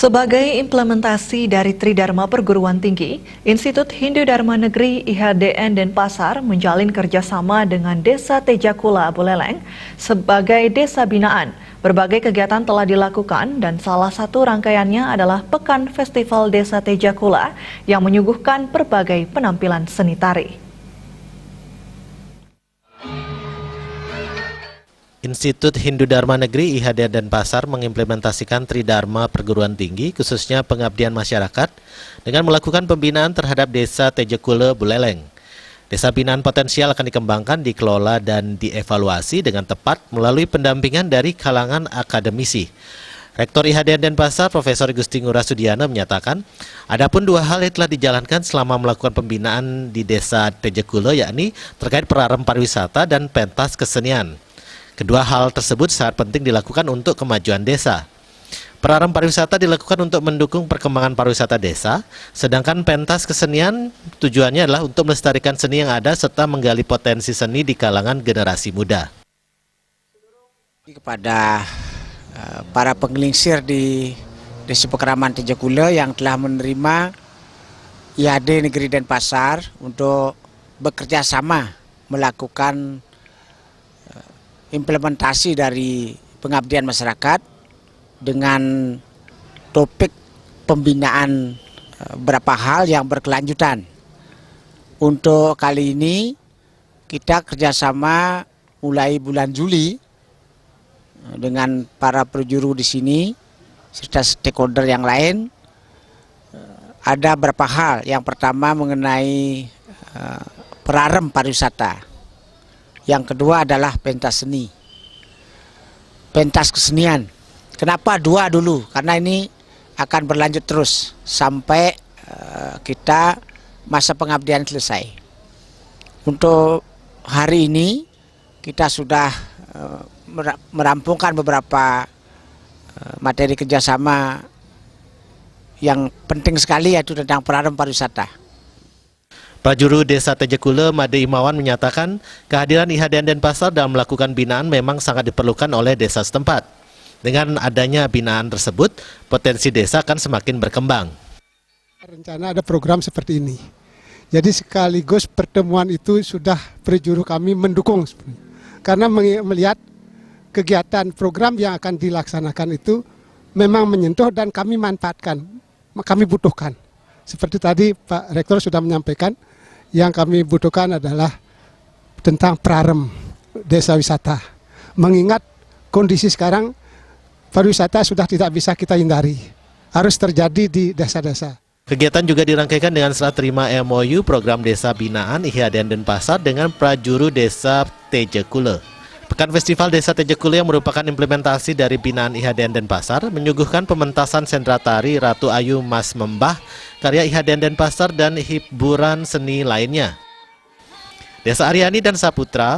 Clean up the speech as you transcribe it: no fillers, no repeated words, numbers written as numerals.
Sebagai implementasi dari Tridharma Perguruan Tinggi, Institut Hindu Dharma Negeri IHDN Denpasar menjalin kerjasama dengan Desa Tejakula Buleleng sebagai desa binaan. Berbagai kegiatan telah dilakukan dan salah satu rangkaiannya adalah Pekan Festival Desa Tejakula yang menyuguhkan berbagai penampilan seni tari. Institut Hindu Dharma Negeri IHDN Denpasar mengimplementasikan Tridharma Perguruan Tinggi khususnya pengabdian masyarakat dengan melakukan pembinaan terhadap Desa Tejakula Buleleng. Desa binaan potensial akan dikembangkan, dikelola dan dievaluasi dengan tepat melalui pendampingan dari kalangan akademisi. Rektor IHDN Denpasar Profesor Gusti Ngurah Sudiana menyatakan, adapun dua hal yang telah dijalankan selama melakukan pembinaan di Desa Tejakula, yakni terkait perarem pariwisata dan pentas kesenian. Kedua hal tersebut sangat penting dilakukan untuk kemajuan desa. Perarem pariwisata dilakukan untuk mendukung perkembangan pariwisata desa, sedangkan pentas kesenian tujuannya adalah untuk melestarikan seni yang ada serta menggali potensi seni di kalangan generasi muda. Kepada para penggelingsir di Desa Pekraman Tejakula yang telah menerima IHD Negeri Denpasar untuk bekerja sama melakukan implementasi dari pengabdian masyarakat dengan topik pembinaan beberapa hal yang berkelanjutan. Untuk kali ini kita kerjasama mulai bulan Juli dengan para penjuru di sini serta stakeholder yang lain. Ada beberapa hal. Yang pertama mengenai perarem pariwisata. Yang kedua adalah pentas seni, pentas kesenian. Kenapa dua dulu? Karena ini akan berlanjut terus sampai kita masa pengabdian selesai. Untuk hari ini kita sudah merampungkan beberapa materi kerjasama yang penting sekali, yaitu tentang perarem pariwisata. Prajuru Desa Tejakula Made Imawan menyatakan kehadiran IHDN Denpasar dalam melakukan binaan memang sangat diperlukan oleh desa setempat. Dengan adanya binaan tersebut, potensi desa akan semakin berkembang. Rencana ada program seperti ini. Jadi sekaligus pertemuan itu sudah prajuru kami mendukung. Karena melihat kegiatan program yang akan dilaksanakan itu memang menyentuh dan kami manfaatkan, kami butuhkan. Seperti tadi Pak Rektor sudah menyampaikan, yang kami butuhkan adalah tentang perarem desa wisata. Mengingat kondisi sekarang pariwisata sudah tidak bisa kita hindari, harus terjadi di desa-desa. Kegiatan juga dirangkaikan dengan serah terima MOU program desa binaan IHDN Denpasar dengan prajuru Desa Tejakula. Pekan Festival Desa Tejakula yang merupakan implementasi dari binaan IHDN Denpasar menyuguhkan pementasan sendera tari Ratu Ayu Mas Membah karya IHDN Denpasar dan hiburan seni lainnya. Desa Aryani dan Saputra